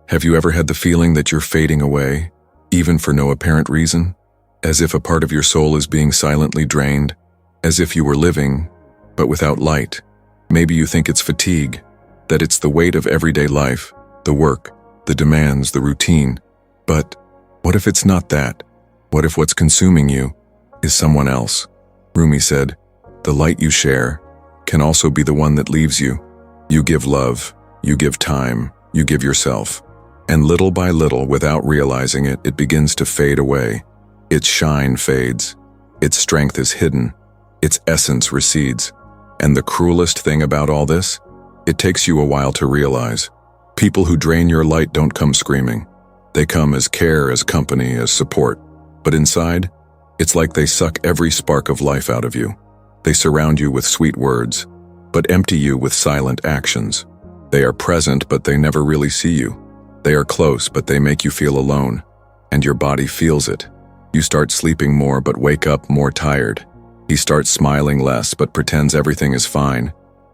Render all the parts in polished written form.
Have you ever had the feeling that you're fading away, even for no apparent reason? As if a part of your soul is being silently drained, as if you were living, but without light. Maybe you think it's fatigue, that it's the weight of everyday life, the work, the demands, the routine. But what if it's not that? What if what's consuming you is someone else? Rumi said, "The light you share can also be the one that leaves you." You give love, you give time, you give yourself. And little by little, without realizing it, it begins to fade away. Its shine fades. Its strength is hidden. Its essence recedes. And the cruelest thing about all this? It takes you a while to realize. People who drain your light don't come screaming. They come as care, as company, as support. But inside, it's like they suck every spark of life out of you. They surround you with sweet words, but empty you with silent actions. They are present, but they never really see you. They are close, but they make you feel alone. And your body feels it. You start sleeping more, but wake up more tired. You start smiling less, but pretends everything is fine.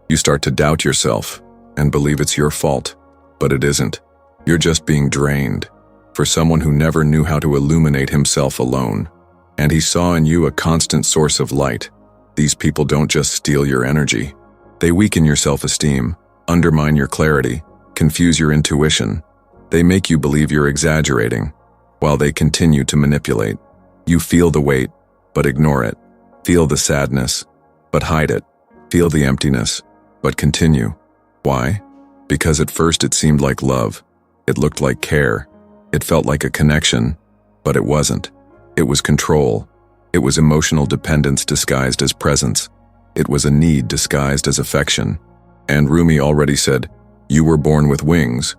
You start to doubt yourself and believe it's your fault. But it isn't. You're just being drained. For someone who never knew how to illuminate himself alone. And he saw in you a constant source of light. These people don't just steal your energy. They weaken your self-esteem, undermine your clarity, confuse your intuition. They make you believe you're exaggerating, while they continue to manipulate. You feel the weight, but ignore it. Feel the sadness, but hide it. Feel the emptiness, but continue. Why? Because at first it seemed like love. It looked like care. It felt like a connection, but it wasn't. It was control. It was emotional dependence disguised as presence. It was a need disguised as affection. And Rumi already said, "You were born with wings.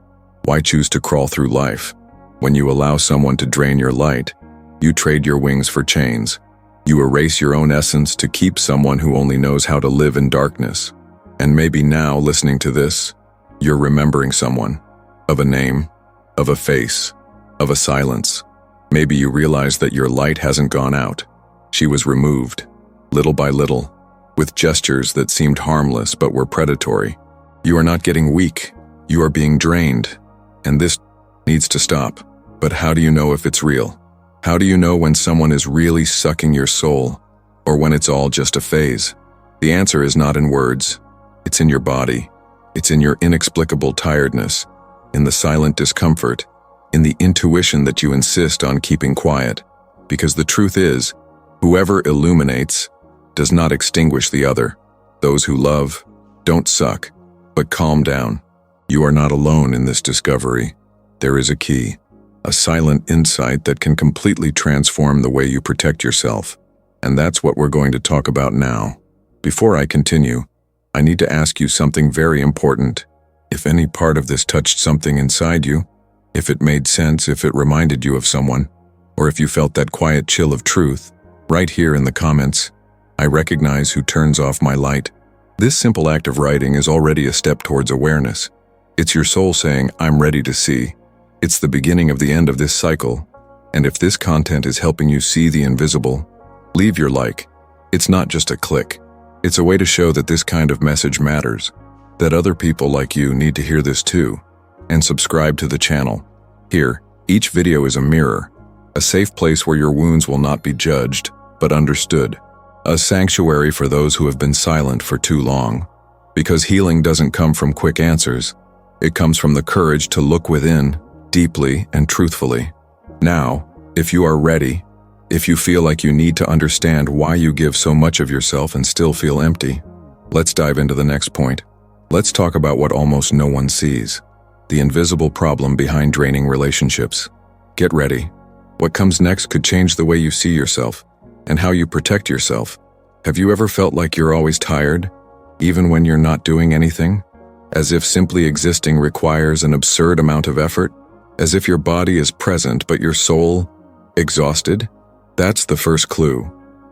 Why choose to crawl through life?" When you allow someone to drain your light, you trade your wings for chains. You erase your own essence to keep someone who only knows how to live in darkness. And maybe now, listening to this, you're remembering someone. Of a name, of a face, of a silence. Maybe you realize that your light hasn't gone out. She was removed, little by little, with gestures that seemed harmless but were predatory. You are not getting weak. You are being drained. And this needs to stop. But how do you know if it's real? How do you know when someone is really sucking your soul, or when it's all just a phase? The answer is not in words. It's in your body. It's in your inexplicable tiredness, in the silent discomfort, in the intuition that you insist on keeping quiet. Because the truth is, whoever illuminates does not extinguish the other. Those who love don't suck, but calm down. You are not alone in this discovery. There is a key, a silent insight that can completely transform the way you protect yourself. And that's what we're going to talk about now. Before I continue, I need to ask you something very important. If any part of this touched something inside you, if it made sense, if it reminded you of someone, or if you felt that quiet chill of truth, write here in the comments, "I recognize who turns off my light." This simple act of writing is already a step towards awareness. It's your soul saying, "I'm ready to see." It's the beginning of the end of this cycle. And if this content is helping you see the invisible, leave your like. It's not just a click. It's a way to show that this kind of message matters, that other people like you need to hear this too. And subscribe to the channel. Here, each video is a mirror, a safe place where your wounds will not be judged, but understood. A sanctuary for those who have been silent for too long. Because healing doesn't come from quick answers. It comes from the courage to look within, deeply and truthfully. Now, if you are ready, if you feel like you need to understand why you give so much of yourself and still feel empty, let's dive into the next point. Let's talk about what almost no one sees. The invisible problem behind draining relationships. Get ready. What comes next could change the way you see yourself and how you protect yourself. Have you ever felt like you're always tired, even when you're not doing anything? As if simply existing requires an absurd amount of effort? As if your body is present but your soul exhausted? That's the first clue.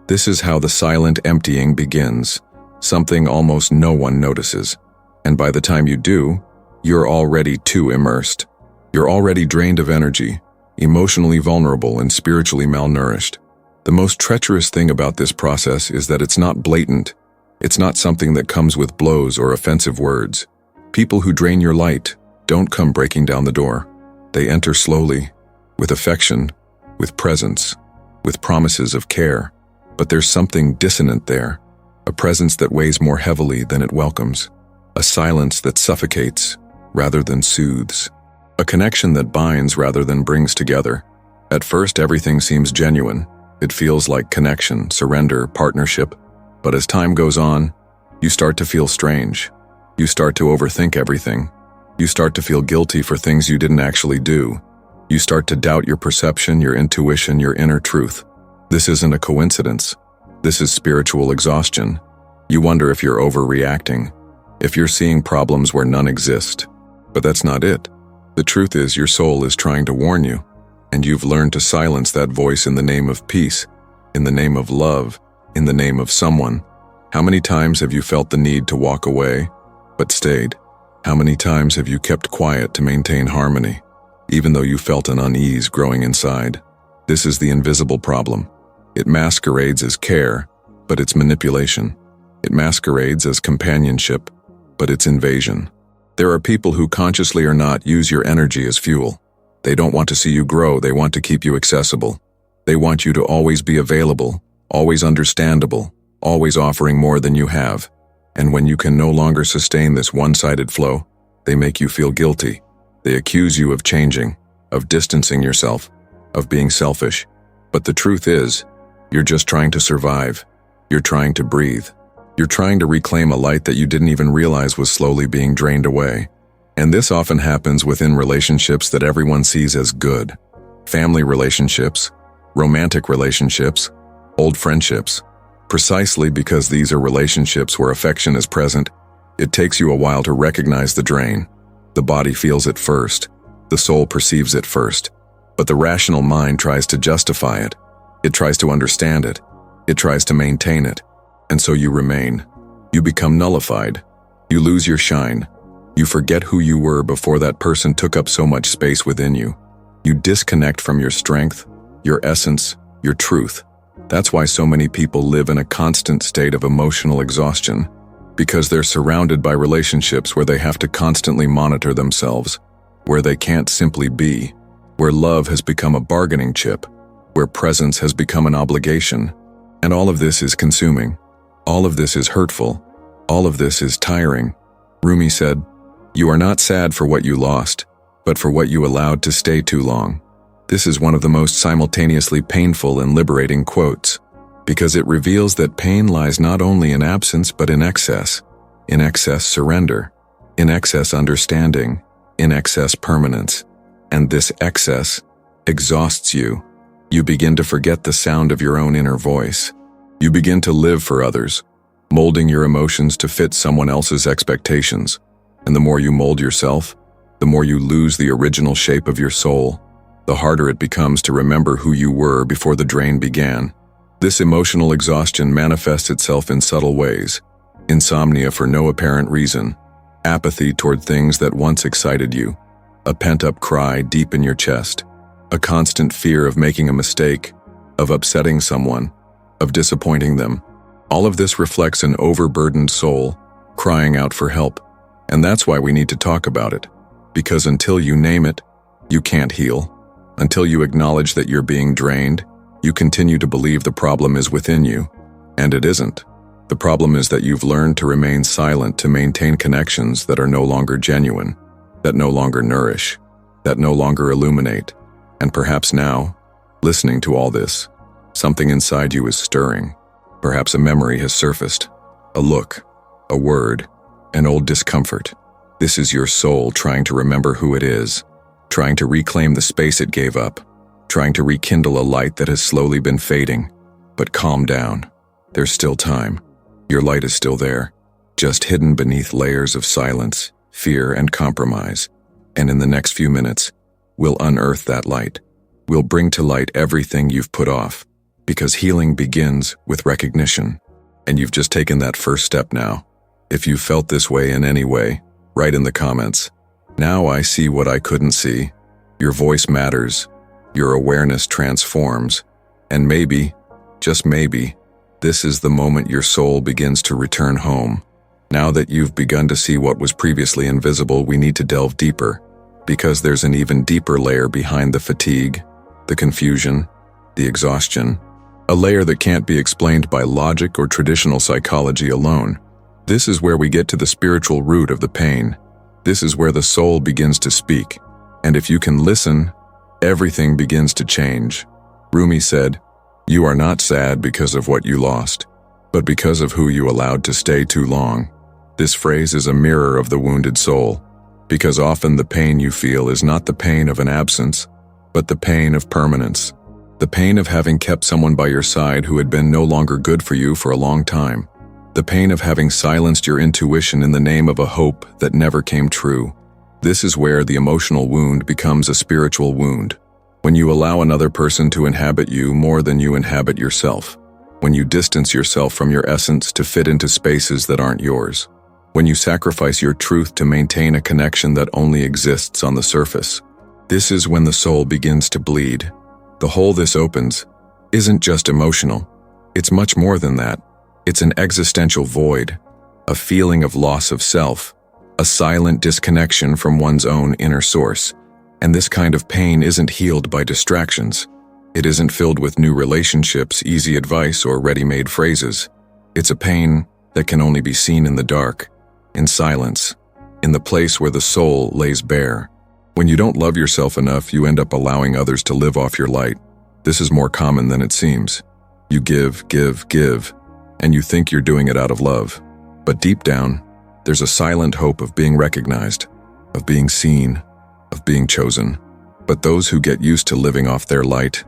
This is how the silent emptying begins, something almost no one notices. And by the time you do, you're already too immersed. You're already drained of energy, emotionally vulnerable and spiritually malnourished. The most treacherous thing about this process is that it's not blatant. It's not something that comes with blows or offensive words. People who drain your light don't come breaking down the door. They enter slowly, with affection, with presence, with promises of care. But there's something dissonant there, a presence that weighs more heavily than it welcomes, a silence that suffocates rather than soothes, a connection that binds rather than brings together. At first, everything seems genuine. It feels like connection, surrender, partnership. But as time goes on, you start to feel strange. You start to overthink everything. You start to feel guilty for things you didn't actually do. You start to doubt your perception, your intuition, your inner truth. This isn't a coincidence. This is spiritual exhaustion. You wonder if you're overreacting, if you're seeing problems where none exist. But that's not it. The truth is your soul is trying to warn you, and you've learned to silence that voice in the name of peace, in the name of love, in the name of someone. How many times have you felt the need to walk away, but stayed? How many times have you kept quiet to maintain harmony, even though you felt an unease growing inside? This is the invisible problem. It masquerades as care, but it's manipulation. It masquerades as companionship, but it's invasion. There are people who consciously or not use your energy as fuel. They don't want to see you grow, they want to keep you accessible. They want you to always be available, always understandable, always offering more than you have. And when you can no longer sustain this one-sided flow, they make you feel guilty. They accuse you of changing, of distancing yourself, of being selfish. But the truth is, you're just trying to survive. You're trying to breathe. You're trying to reclaim a light that you didn't even realize was slowly being drained away. And this often happens within relationships that everyone sees as good. Family relationships, romantic relationships, old friendships. Precisely because these are relationships where affection is present, it takes you a while to recognize the drain. The body feels it first. The soul perceives it first. But the rational mind tries to justify it. It tries to understand it. It tries to maintain it. And so you remain. You become nullified. You lose your shine. You forget who you were before that person took up so much space within you. You disconnect from your strength, your essence, your truth. That's why so many people live in a constant state of emotional exhaustion, because they're surrounded by relationships where they have to constantly monitor themselves, where they can't simply be, where love has become a bargaining chip, where presence has become an obligation. And all of this is consuming. All of this is hurtful. All of this is tiring. Rumi said, "You are not sad for what you lost, but for what you allowed to stay too long." This is one of the most simultaneously painful and liberating quotes, because it reveals that pain lies not only in absence but in excess surrender, in excess understanding, in excess permanence. And this excess exhausts you. You begin to forget the sound of your own inner voice. You begin to live for others, molding your emotions to fit someone else's expectations. And the more you mold yourself, the more you lose the original shape of your soul. The harder it becomes to remember who you were before the drain began. This emotional exhaustion manifests itself in subtle ways. Insomnia for no apparent reason, apathy toward things that once excited you, a pent-up cry deep in your chest, a constant fear of making a mistake, of upsetting someone, of disappointing them. All of this reflects an overburdened soul, crying out for help. And that's why we need to talk about it. Because until you name it, you can't heal. Until you acknowledge that you're being drained, you continue to believe the problem is within you. And it isn't. The problem is that you've learned to remain silent to maintain connections that are no longer genuine, that no longer nourish, that no longer illuminate. And perhaps now, listening to all this, something inside you is stirring. Perhaps a memory has surfaced, a look, a word, an old discomfort. This is your soul trying to remember who it is, trying to reclaim the space it gave up, trying to rekindle a light that has slowly been fading. But calm down. There's still time. Your light is still there, just hidden beneath layers of silence, fear, and compromise. And in the next few minutes, we'll unearth that light. We'll bring to light everything you've put off, because healing begins with recognition. And you've just taken that first step now. If you felt this way in any way, write in the comments. Now I see what I couldn't see. Your voice matters. Your awareness transforms. And maybe, just maybe, this is the moment your soul begins to return home. Now that you've begun to see what was previously invisible, we need to delve deeper. Because there's an even deeper layer behind the fatigue, the confusion, the exhaustion, a layer that can't be explained by logic or traditional psychology alone. This is where we get to the spiritual root of the pain. This is where the soul begins to speak. And if you can listen, everything begins to change. Rumi said, "You are not sad because of what you lost, but because of who you allowed to stay too long." This phrase is a mirror of the wounded soul, because often the pain you feel is not the pain of an absence, but the pain of permanence. The pain of having kept someone by your side who had been no longer good for you for a long time. The pain of having silenced your intuition in the name of a hope that never came true. This is where the emotional wound becomes a spiritual wound. When you allow another person to inhabit you more than you inhabit yourself. When you distance yourself from your essence to fit into spaces that aren't yours. When you sacrifice your truth to maintain a connection that only exists on the surface. This is when the soul begins to bleed. The hole this opens isn't just emotional. It's much more than that. It's an existential void, a feeling of loss of self, a silent disconnection from one's own inner source. And this kind of pain isn't healed by distractions. It isn't filled with new relationships, easy advice, or ready-made phrases. It's a pain that can only be seen in the dark, in silence, in the place where the soul lays bare. When you don't love yourself enough, you end up allowing others to live off your light. This is more common than it seems. You give, and you think you're doing it out of love. But deep down, there's a silent hope of being recognized, of being seen, of being chosen. But those who get used to living off their light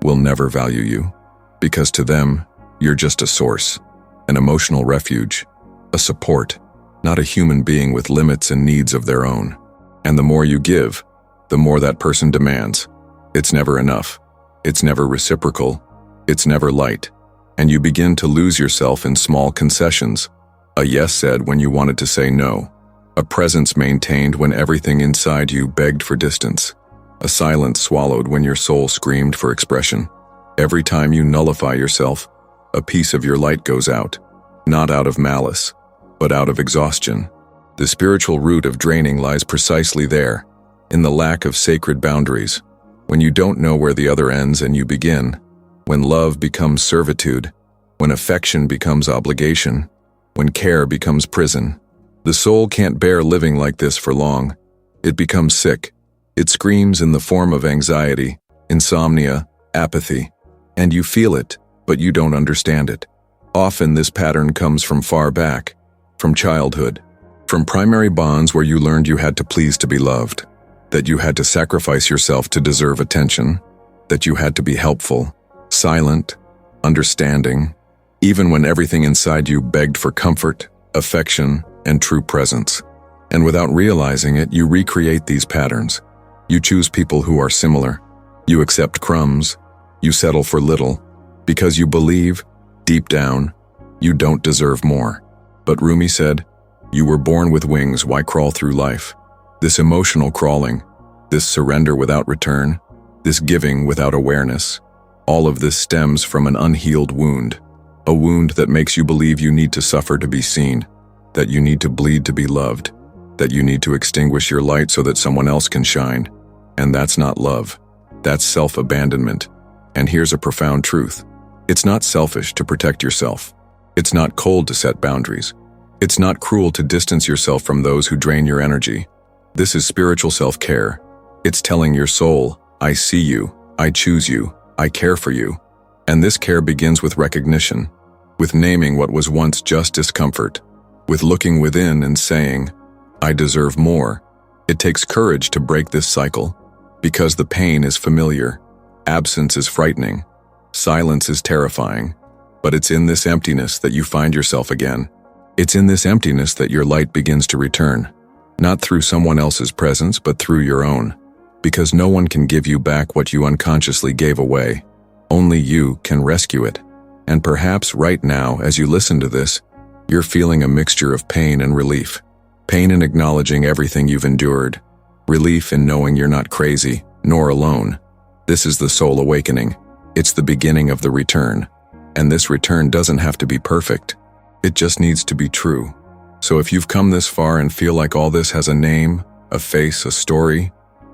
will never value you, because to them, you're just a source, an emotional refuge, a support, not a human being with limits and needs of their own. And the more you give, the more that person demands. It's never enough. It's never reciprocal. It's never light. And you begin to lose yourself in small concessions. A yes said when you wanted to say no. A presence maintained when everything inside you begged for distance. A silence swallowed when your soul screamed for expression. Every time you nullify yourself, a piece of your light goes out. Not out of malice, but out of exhaustion. The spiritual root of draining lies precisely there, in the lack of sacred boundaries. When you don't know where the other ends and you begin. When love becomes servitude. When affection becomes obligation. When care becomes prison. The soul can't bear living like this for long. It becomes sick. It screams in the form of anxiety, insomnia, apathy. And you feel it, but you don't understand it. Often this pattern comes from far back, from childhood, from primary bonds where you learned you had to please to be loved, that you had to sacrifice yourself to deserve attention, that you had to be helpful, silent, understanding, even when everything inside you begged for comfort, affection, and true presence. And without realizing it, you recreate these patterns. You choose people who are similar. You accept crumbs. You settle for little, because you believe, deep down, you don't deserve more. But Rumi said, "You were born with wings, why crawl through life?" This emotional crawling, this surrender without return, this giving without awareness, all of this stems from an unhealed wound. A wound that makes you believe you need to suffer to be seen, that you need to bleed to be loved, that you need to extinguish your light so that someone else can shine. And that's not love. That's self-abandonment. And here's a profound truth. It's not selfish to protect yourself. It's not cold to set boundaries. It's not cruel to distance yourself from those who drain your energy. This is spiritual self-care. It's telling your soul, I see you, I choose you, I care for you. And this care begins with recognition, with naming what was once just discomfort, with looking within and saying, I deserve more. It takes courage to break this cycle, because the pain is familiar, absence is frightening, silence is terrifying, but it's in this emptiness that you find yourself again. It's in this emptiness that your light begins to return, not through someone else's presence, but through your own, because no one can give you back what you unconsciously gave away. Only you can rescue it. And perhaps right now, as you listen to this, you're feeling a mixture of pain and relief. Pain in acknowledging everything you've endured. Relief in knowing you're not crazy, nor alone. This is the soul awakening. It's the beginning of the return. And this return doesn't have to be perfect. It just needs to be true. So if you've come this far and feel like all this has a name, a face, a story,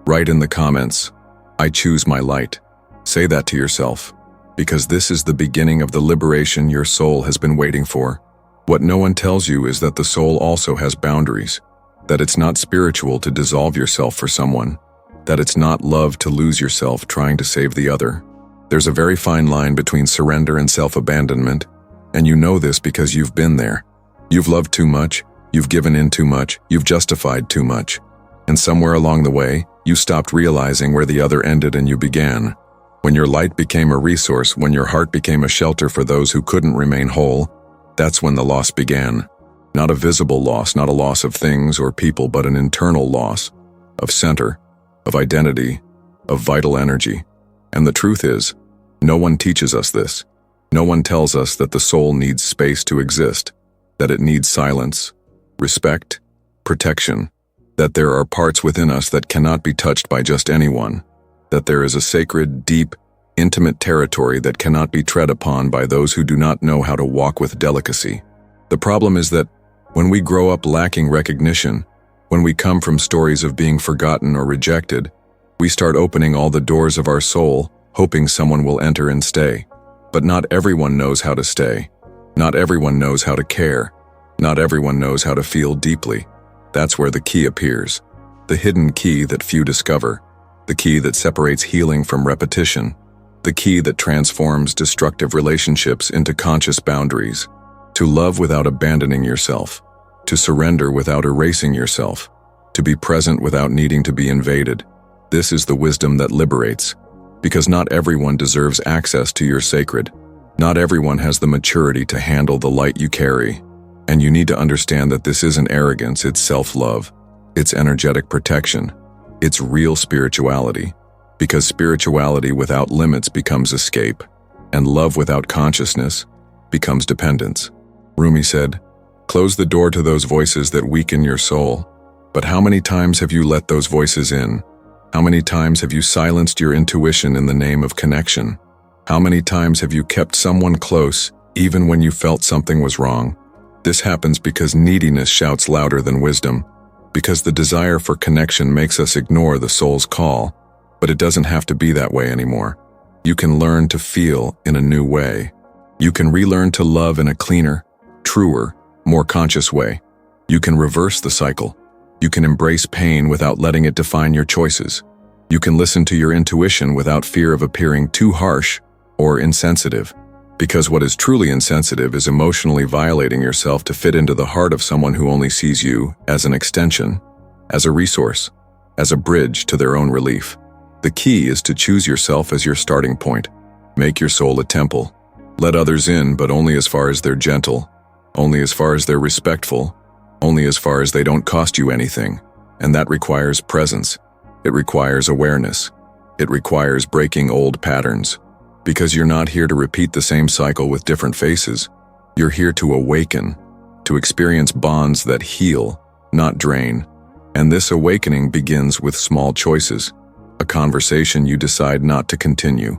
Write in the comments, "I choose my light." Say that to yourself, because this is the beginning of the liberation your soul has been waiting for. What no one tells you is that the soul also has boundaries, that it's not spiritual to dissolve yourself for someone, that it's not love to lose yourself trying to save the other. There's a very fine line between surrender and self-abandonment, and you know this because you've been there. You've loved too much, you've given in too much, you've justified too much. And somewhere along the way, you stopped realizing where the other ended and you began. When your light became a resource, when your heart became a shelter for those who couldn't remain whole, that's when the loss began. Not a visible loss, not a loss of things or people, but an internal loss of center, of identity, of vital energy. And the truth is, no one teaches us this. No one tells us that the soul needs space to exist, that it needs silence, respect, protection, that there are parts within us that cannot be touched by just anyone, that there is a sacred, deep, intimate territory that cannot be tread upon by those who do not know how to walk with delicacy. The problem is that when we grow up lacking recognition, when we come from stories of being forgotten or rejected, we start opening all the doors of our soul, hoping someone will enter and stay. But not everyone knows how to stay. Not everyone knows how to care. Not everyone knows how to feel deeply. That's where the key appears. The hidden key that few discover. The key that separates healing from repetition. The key that transforms destructive relationships into conscious boundaries. To love without abandoning yourself. To surrender without erasing yourself. To be present without needing to be invaded. This is the wisdom that liberates. Because not everyone deserves access to your sacred. Not everyone has the maturity to handle the light you carry. And you need to understand that this isn't arrogance, it's self-love. It's energetic protection. It's real spirituality. Because spirituality without limits becomes escape. And love without consciousness becomes dependence. Rumi said, "Close the door to those voices that weaken your soul." But how many times have you let those voices in? How many times have you silenced your intuition in the name of connection? How many times have you kept someone close even when you felt something was wrong? This happens because neediness shouts louder than wisdom, because the desire for connection makes us ignore the soul's call. But it doesn't have to be that way anymore. You can learn to feel in a new way. You can relearn to love in a cleaner, truer, more conscious way. You can reverse the cycle. You can embrace pain without letting it define your choices. You can listen to your intuition without fear of appearing too harsh or insensitive. Because what is truly insensitive is emotionally violating yourself to fit into the heart of someone who only sees you as an extension, as a resource, as a bridge to their own relief. The key is to choose yourself as your starting point. Make your soul a temple. Let others in, but only as far as they're gentle, only as far as they're respectful, only as far as they don't cost you anything. And that requires presence. It requires awareness. It requires breaking old patterns. Because you're not here to repeat the same cycle with different faces. You're here to awaken, to experience bonds that heal, not drain. And this awakening begins with small choices. A conversation you decide not to continue.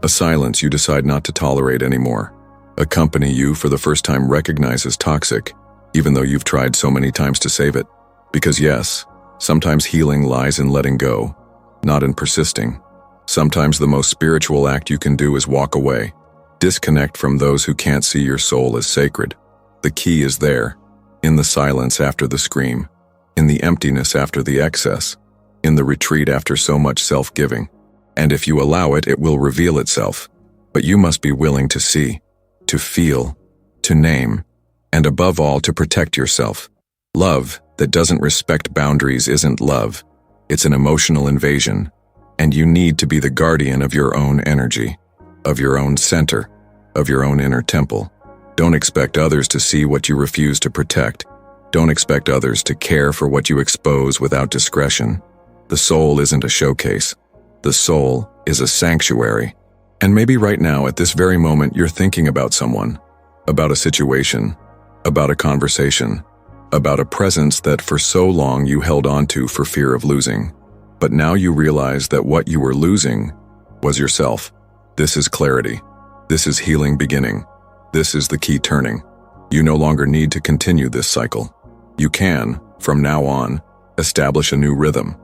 A silence you decide not to tolerate anymore. A company you, for the first time, recognize as toxic, even though you've tried so many times to save it. Because yes, sometimes healing lies in letting go, not in persisting. Sometimes the most spiritual act you can do is walk away. Disconnect from those who can't see your soul as sacred. The key is there, in the silence after the scream, in the emptiness after the excess, in the retreat after so much self-giving. And if you allow it, it will reveal itself. But you must be willing to see, to feel, to name, and above all, to protect yourself. Love that doesn't respect boundaries isn't love. It's an emotional invasion. And you need to be the guardian of your own energy, of your own center, of your own inner temple. Don't expect others to see what you refuse to protect. Don't expect others to care for what you expose without discretion. The soul isn't a showcase. The soul is a sanctuary. And maybe right now, at this very moment, you're thinking about someone, about a situation, about a conversation, about a presence that for so long you held on to for fear of losing. But now you realize that what you were losing was yourself. This is clarity. This is healing beginning. This is the key turning. You no longer need to continue this cycle. You can, from now on, establish a new rhythm.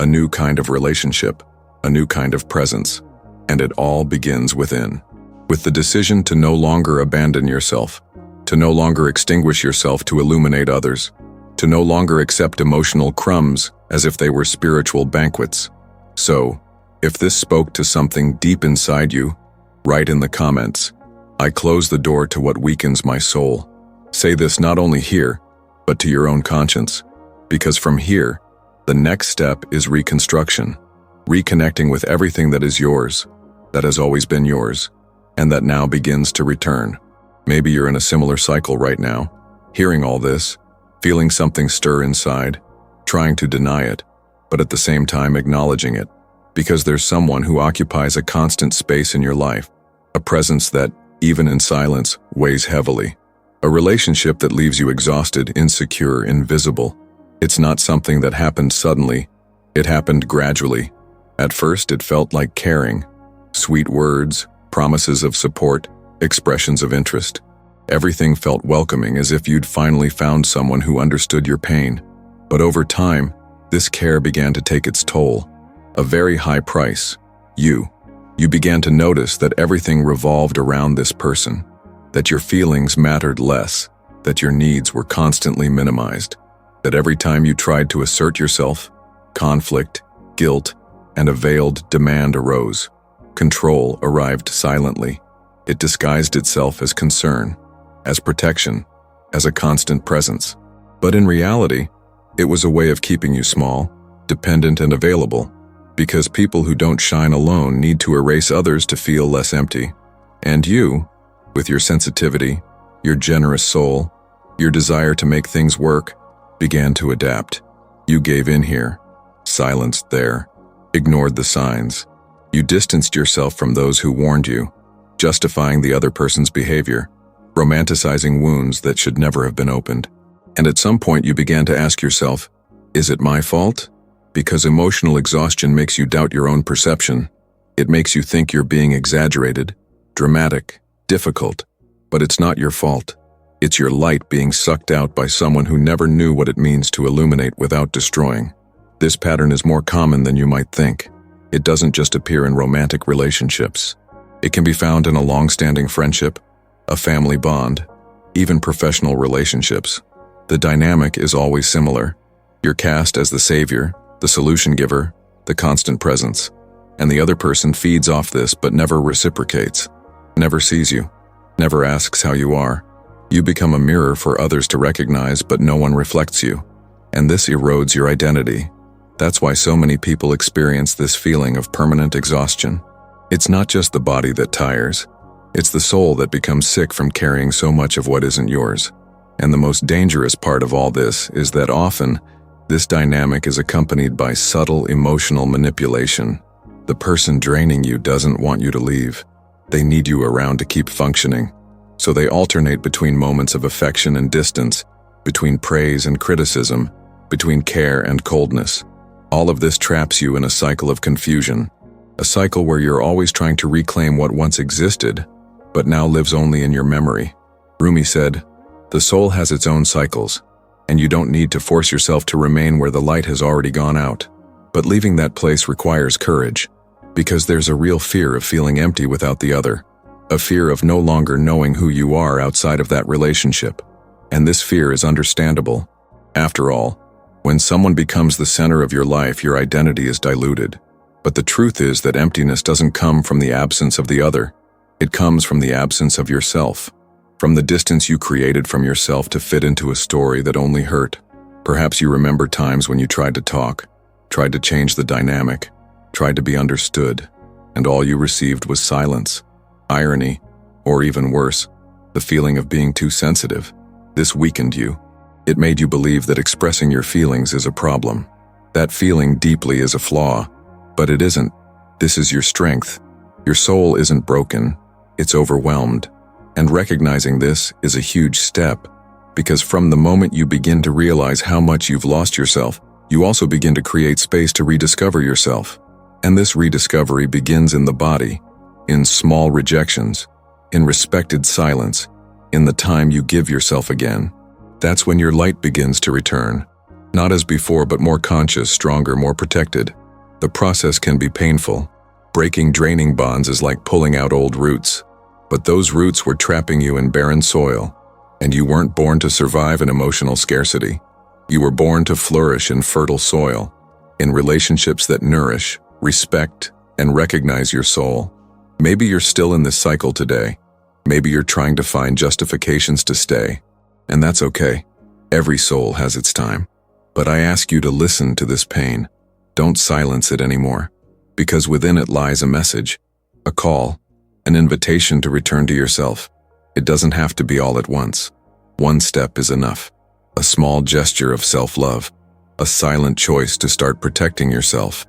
a new kind of relationship, a new kind of presence, and it all begins within. With the decision to no longer abandon yourself, to no longer extinguish yourself to illuminate others, to no longer accept emotional crumbs as if they were spiritual banquets. So, if this spoke to something deep inside you, write in the comments, "I close the door to what weakens my soul." Say this not only here, but to your own conscience, because from here, the next step is reconstruction, reconnecting with everything that is yours, that has always been yours, and that now begins to return. Maybe you're in a similar cycle right now, hearing all this, feeling something stir inside, trying to deny it, but at the same time acknowledging it, because there's someone who occupies a constant space in your life, a presence that, even in silence, weighs heavily. A relationship that leaves you exhausted, insecure, invisible. It's not something that happened suddenly. It happened gradually. At first, it felt like caring. Sweet words, promises of support, expressions of interest. Everything felt welcoming, as if you'd finally found someone who understood your pain. But over time, this care began to take its toll. A very high price. You began to notice that everything revolved around this person, that your feelings mattered less, that your needs were constantly minimized, that every time you tried to assert yourself, conflict, guilt, and a veiled demand arose. Control arrived silently. It disguised itself as concern, as protection, as a constant presence. But in reality, it was a way of keeping you small, dependent, and available, because people who don't shine alone need to erase others to feel less empty. And you, with your sensitivity, your generous soul, your desire to make things work, began to adapt. You gave in here, silenced there, ignored the signs. You distanced yourself from those who warned you, justifying the other person's behavior, romanticizing wounds that should never have been opened. And at some point you began to ask yourself, is it my fault? Because emotional exhaustion makes you doubt your own perception. It makes you think you're being exaggerated, dramatic, difficult. But it's not your fault. It's your light being sucked out by someone who never knew what it means to illuminate without destroying. This pattern is more common than you might think. It doesn't just appear in romantic relationships. It can be found in a long-standing friendship, a family bond, even professional relationships. The dynamic is always similar. You're cast as the savior, the solution giver, the constant presence, and the other person feeds off this but never reciprocates, never sees you, never asks how you are. You become a mirror for others to recognize, but no one reflects you, and this erodes your identity. That's why so many people experience this feeling of permanent exhaustion. It's not just the body that tires, it's the soul that becomes sick from carrying so much of what isn't yours. And the most dangerous part of all this is that often, this dynamic is accompanied by subtle emotional manipulation. The person draining you doesn't want you to leave. They need you around to keep functioning. So they alternate between moments of affection and distance, between praise and criticism, between care and coldness. All of this traps you in a cycle of confusion, a cycle where you're always trying to reclaim what once existed, but now lives only in your memory. Rumi said, "The soul has its own cycles, and you don't need to force yourself to remain where the light has already gone out. But leaving that place requires courage, because there's a real fear of feeling empty without the other, a fear of no longer knowing who you are outside of that relationship. And this fear is understandable. After all, when someone becomes the center of your life, your identity is diluted. But the truth is that emptiness doesn't come from the absence of the other. It comes from the absence of yourself, from the distance you created from yourself to fit into a story that only hurt. Perhaps you remember times when you tried to talk, tried to change the dynamic, tried to be understood, and all you received was silence, irony, or even worse, the feeling of being too sensitive. This weakened you. It made you believe that expressing your feelings is a problem. That feeling deeply is a flaw, but it isn't. This is your strength. Your soul isn't broken, it's overwhelmed. And recognizing this is a huge step, because from the moment you begin to realize how much you've lost yourself, you also begin to create space to rediscover yourself. And this rediscovery begins in the body, in small rejections, in respected silence, in the time you give yourself again. That's when your light begins to return. Not as before, but more conscious, stronger, more protected. The process can be painful. Breaking draining bonds is like pulling out old roots. But those roots were trapping you in barren soil, and you weren't born to survive in emotional scarcity. You were born to flourish in fertile soil, in relationships that nourish, respect, and recognize your soul. Maybe you're still in this cycle today. Maybe you're trying to find justifications to stay, and that's okay. Every soul has its time. But I ask you to listen to this pain. Don't silence it anymore, because within it lies a message, a call, an invitation to return to yourself. It doesn't have to be all at once. One step is enough. A small gesture of self-love, a silent choice to start protecting yourself.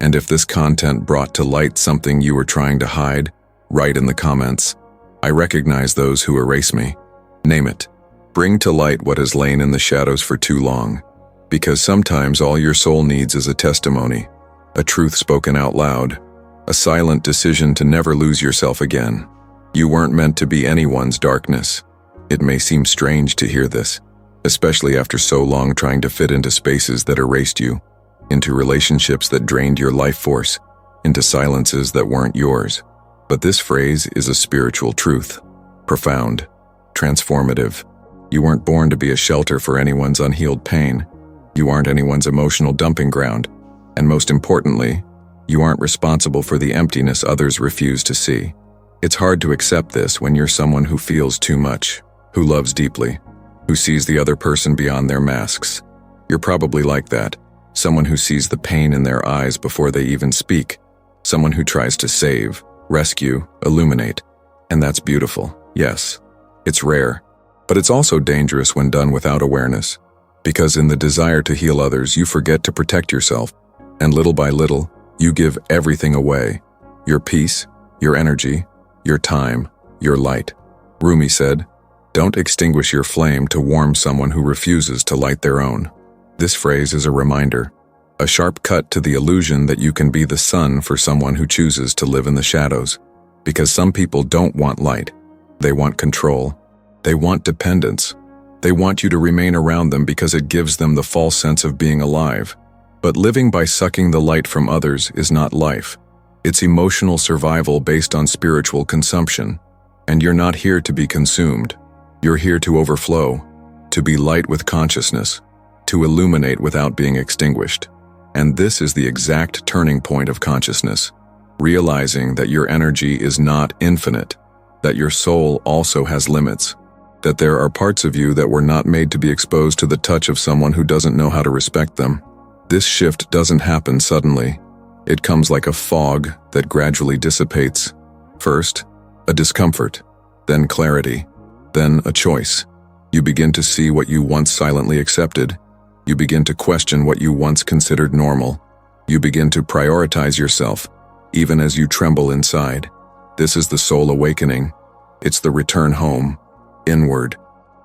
And if this content brought to light something you were trying to hide, write in the comments. I recognize those who erase me. Name it. Bring to light what has lain in the shadows for too long. Because sometimes all your soul needs is a testimony, a truth spoken out loud, a silent decision to never lose yourself again. You weren't meant to be anyone's darkness. It may seem strange to hear this, especially after so long trying to fit into spaces that erased you, into relationships that drained your life force, into silences that weren't yours. But this phrase is a spiritual truth, profound, transformative. You weren't born to be a shelter for anyone's unhealed pain. You aren't anyone's emotional dumping ground. And most importantly, you aren't responsible for the emptiness others refuse to see. It's hard to accept this when you're someone who feels too much, who loves deeply, who sees the other person beyond their masks. You're probably like that, someone who sees the pain in their eyes before they even speak, someone who tries to save, rescue, illuminate. And that's beautiful, yes. It's rare, but it's also dangerous when done without awareness, because in the desire to heal others, you forget to protect yourself, and little by little, you give everything away. Your peace, your energy, your time, your light. Rumi said, "Don't extinguish your flame to warm someone who refuses to light their own." This phrase is a reminder, a sharp cut to the illusion that you can be the sun for someone who chooses to live in the shadows. Because some people don't want light. They want control. They want dependence. They want you to remain around them because it gives them the false sense of being alive. But living by sucking the light from others is not life. It's emotional survival based on spiritual consumption. And you're not here to be consumed. You're here to overflow, to be light with consciousness, to illuminate without being extinguished. And this is the exact turning point of consciousness, realizing that your energy is not infinite, that your soul also has limits, that there are parts of you that were not made to be exposed to the touch of someone who doesn't know how to respect them. This shift doesn't happen suddenly. It comes like a fog that gradually dissipates. First, a discomfort, then clarity, then a choice. You begin to see what you once silently accepted. You begin to question what you once considered normal. You begin to prioritize yourself, even as you tremble inside. This is the soul awakening. It's the return home, inward.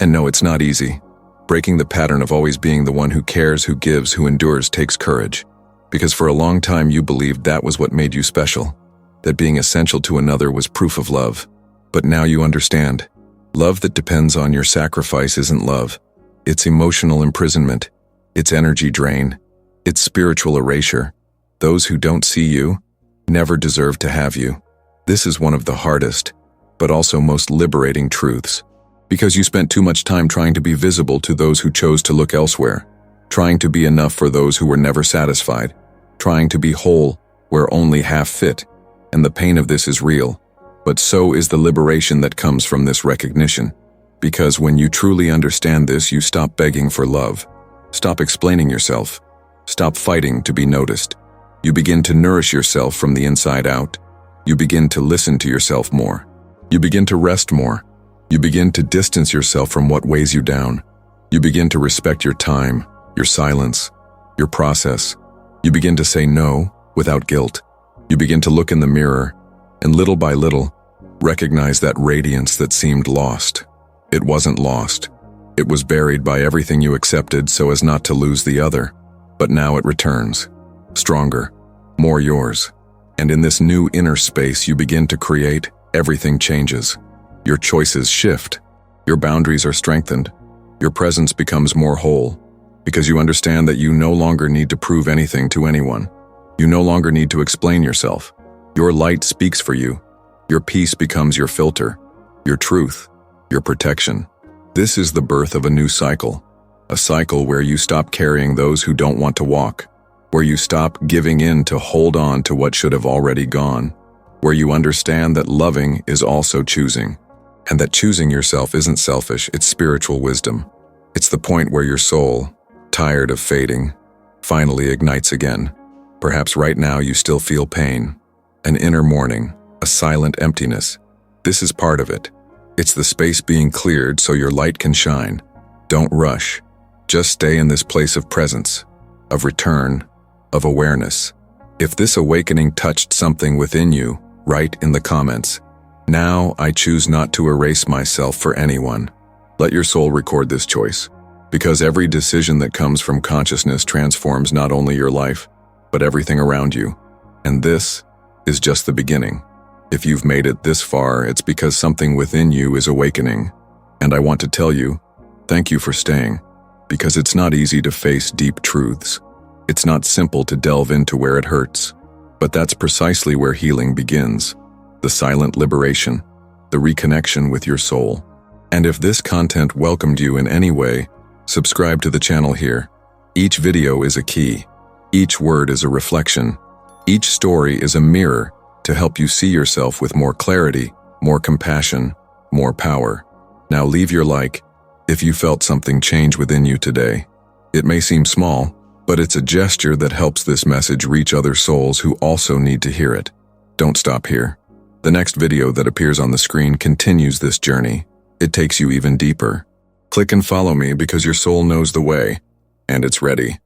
And no, it's not easy. Breaking the pattern of always being the one who cares, who gives, who endures takes courage. Because for a long time you believed that was what made you special, that being essential to another was proof of love. But now you understand. Love that depends on your sacrifice isn't love. It's emotional imprisonment. It's energy drain. It's spiritual erasure. Those who don't see you never deserve to have you. This is one of the hardest, but also most liberating truths. Because you spent too much time trying to be visible to those who chose to look elsewhere, trying to be enough for those who were never satisfied, trying to be whole where only half fit. And the pain of this is real. But so is the liberation that comes from this recognition. Because when you truly understand this, you stop begging for love. Stop explaining yourself. Stop fighting to be noticed. You begin to nourish yourself from the inside out. You begin to listen to yourself more. You begin to rest more. You begin to distance yourself from what weighs you down. You begin to respect your time, your silence, your process. You begin to say no without guilt. You begin to look in the mirror, and little by little, recognize that radiance that seemed lost. It wasn't lost. It was buried by everything you accepted so as not to lose the other. But now it returns, stronger, more yours. And in this new inner space you begin to create, everything changes. Your choices shift. Your boundaries are strengthened. Your presence becomes more whole. because you understand that you no longer need to prove anything to anyone. You no longer need to explain yourself. Your light speaks for you. Your peace becomes your filter, your truth, your protection. This is the birth of a new cycle, a cycle where you stop carrying those who don't want to walk, where you stop giving in to hold on to what should have already gone, where you understand that loving is also choosing, and that choosing yourself isn't selfish, it's spiritual wisdom. It's the point where your soul, tired of fading, finally ignites again. Perhaps right now you still feel pain, an inner mourning, a silent emptiness. This is part of it. It's the space being cleared so your light can shine. Don't rush. Just stay in this place of presence, of return, of awareness. If this awakening touched something within you, write in the comments, "Now I choose not to erase myself for anyone." Let your soul record this choice, because every decision that comes from consciousness transforms not only your life, but everything around you. And this is just the beginning. If you've made it this far, it's because something within you is awakening. And I want to tell you, thank you for staying, because it's not easy to face deep truths. It's not simple to delve into where it hurts. But that's precisely where healing begins. The silent liberation, the reconnection with your soul. And if this content welcomed you in any way, subscribe to the channel here. Each video is a key. Each word is a reflection. Each story is a mirror to help you see yourself with more clarity, more compassion, more power. Now leave your like if you felt something change within you today. It may seem small, but it's a gesture that helps this message reach other souls who also need to hear it. Don't stop here. The next video that appears on the screen continues this journey. It takes you even deeper. Click and follow me because your soul knows the way, and it's ready.